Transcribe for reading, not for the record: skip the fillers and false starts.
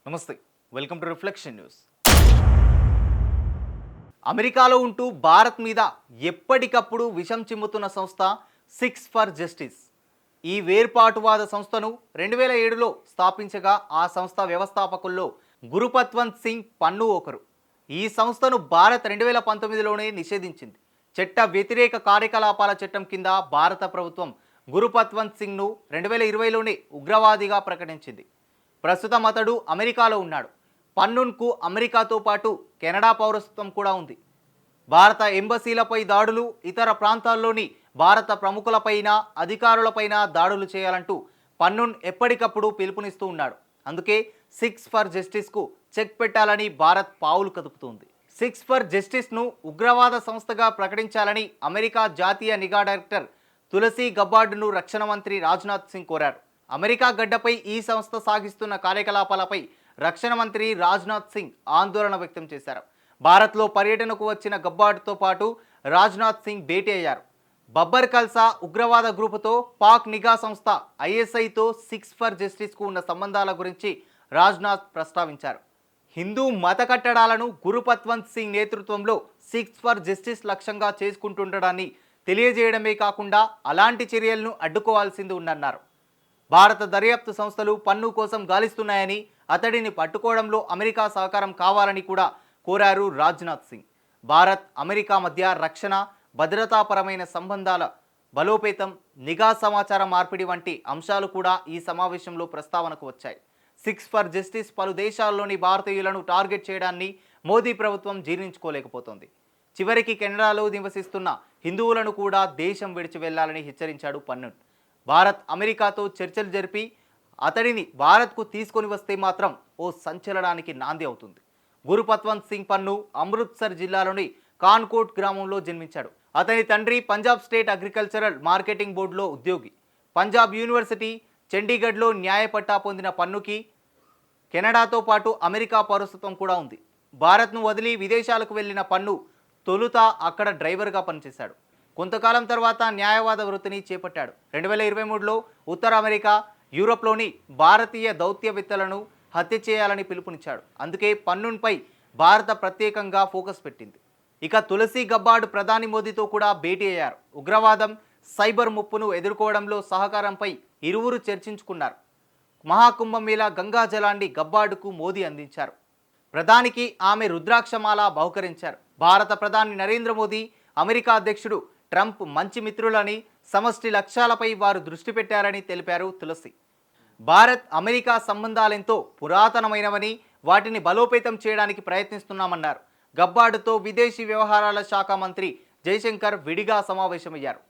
నమస్తే, welcome to reflection news. అమెరికాలో ఉంటూ భారత్ మీద ఎప్పటికప్పుడు విషం చిమ్ముతున్న సంస్థ సిక్స్ ఫర్ జస్టిస్. ఈ వేర్పాటువాద సంస్థను 2007లో స్థాపించగా ఆ సంస్థ వ్యవస్థాపకుల్లో గురుపత్వంత్ సింగ్ పన్ను ఒకరు. ఈ సంస్థను భారత్ 2019లోనే నిషేధించింది. చట్ట వ్యతిరేక కార్యకలాపాల చట్టం కింద భారత ప్రభుత్వం గురుపత్వంత్ సింగ్ను 2020లోనే ఉగ్రవాదిగా ప్రకటించింది. ప్రస్తుతం అతడు అమెరికాలో ఉన్నాడు. పన్నూన్కు అమెరికాతో పాటు కెనడా పౌరసత్వం కూడా ఉంది. భారత ఎంబసీలపై దాడులు, ఇతర ప్రాంతాల్లోని భారత ప్రముఖులపైన అధికారులపైన దాడులు చేయాలంటూ పన్నూన్ ఎప్పటికప్పుడు పిలుపునిస్తూ ఉన్నాడు. అందుకే సిక్స్ ఫర్ జస్టిస్కు చెక్ పెట్టాలని భారత్ పావులు కదుపుతోంది. సిక్స్ ఫర్ జస్టిస్ను ఉగ్రవాద సంస్థగా ప్రకటించాలని అమెరికా జాతీయ నిఘా డైరెక్టర్ తులసి గబ్బార్డ్ను రక్షణ మంత్రి రాజ్నాథ్ సింగ్ కోరారు. అమెరికా గడ్డపై ఈ సంస్థ సాగిస్తున్న కార్యకలాపాలపై రక్షణ మంత్రి రాజ్నాథ్ సింగ్ ఆందోళన వ్యక్తం చేశారు. భారత్లో పర్యటనకు వచ్చిన గబ్బార్డ్తో పాటు రాజ్నాథ్ సింగ్ భేటీ అయ్యారు. బబ్బర్ కల్సా ఉగ్రవాద గ్రూపుతో పాక్ నిఘా సంస్థ ఐఎస్ఐతో సిక్స్ ఫర్ జస్టిస్కు ఉన్న సంబంధాల గురించి రాజ్నాథ్ ప్రస్తావించారు. హిందూ మత కట్టడాలను గురుపత్వంత్ సింగ్ నేతృత్వంలో సిక్స్ ఫర్ జస్టిస్ లక్ష్యంగా చేసుకుంటుండడాన్ని తెలియజేయడమే కాకుండా అలాంటి చర్యలను అడ్డుకోవాల్సింది ఉందన్నారు. భారత దర్యాప్తు సంస్థలు పన్ను కోసం గాలిస్తున్నాయని, అతడిని పట్టుకోవడంలో అమెరికా సహకారం కావాలని కూడా కోరారు రాజ్నాథ్ సింగ్. భారత్ అమెరికా మధ్య రక్షణ, భద్రతాపరమైన సంబంధాల బలోపేతం, నిఘా సమాచార మార్పిడి వంటి అంశాలు కూడా ఈ సమావేశంలో ప్రస్తావనకు వచ్చాయి. సిక్స్ ఫర్ జస్టిస్ పలు దేశాల్లోని భారతీయులను టార్గెట్ చేయడాన్ని మోదీ ప్రభుత్వం జీర్ణించుకోలేకపోతోంది. చివరికి కెనడాలో నివసిస్తున్న హిందువులను కూడా దేశం విడిచి వెళ్లాలని హెచ్చరించాడు పన్నూన్. భారత్ అమెరికాతో చర్చలు జరిపి అతడిని భారత్కు తీసుకొని వస్తే మాత్రం ఓ సంచలనానికి నాంది అవుతుంది. గురుపత్వంత్ సింగ్ పన్ను అమృత్సర్ జిల్లాలోని కాన్కోట్ గ్రామంలో జన్మించాడు. అతని తండ్రి పంజాబ్ స్టేట్ అగ్రికల్చరల్ మార్కెటింగ్ బోర్డులో ఉద్యోగి. పంజాబ్ యూనివర్సిటీ, చండీగఢ్లో న్యాయ పట్టా పొందిన పన్నుకి కెనడాతో పాటు అమెరికా పౌరసత్వం కూడా ఉంది. భారత్ను వదిలి విదేశాలకు వెళ్లిన పన్ను తొలుత అక్కడ డ్రైవర్గా పనిచేశాడు. కొంతకాలం తర్వాత న్యాయవాద వృత్తిని చేపట్టాడు. 2023లో ఉత్తర అమెరికా, యూరోప్లోని భారతీయ దౌత్యవేత్తలను హత్య చేయాలని పిలుపునిచ్చాడు. అందుకే పన్నూన్పై భారత ప్రత్యేకంగా ఫోకస్ పెట్టింది. ఇక తులసి గబ్బార్డ్ ప్రధాని మోదీతో కూడా భేటీ అయ్యారు. ఉగ్రవాదం, సైబర్ ముప్పును ఎదుర్కోవడంలో సహకారంపై ఇరువురు చర్చించుకున్నారు. మహాకుంభమేళా గంగా జలాన్ని గబ్బార్డ్కు మోదీ అందించారు. ప్రధానికి ఆమె రుద్రాక్షమాల బహుకరించారు. భారత ప్రధాని నరేంద్ర మోదీ, అమెరికా అధ్యక్షుడు ట్రంప్ మంచి మిత్రులని, సమష్టి లక్ష్యాలపై వారు దృష్టి పెట్టారని తెలిపారు తులసి. భారత్ అమెరికా సంబంధాలెంతో పురాతనమైనవని, వాటిని బలోపేతం చేయడానికి ప్రయత్నిస్తున్నామన్నారు. గబ్బార్డ్తో విదేశీ వ్యవహారాల శాఖ మంత్రి జైశంకర్ విడిగా సమావేశమయ్యారు.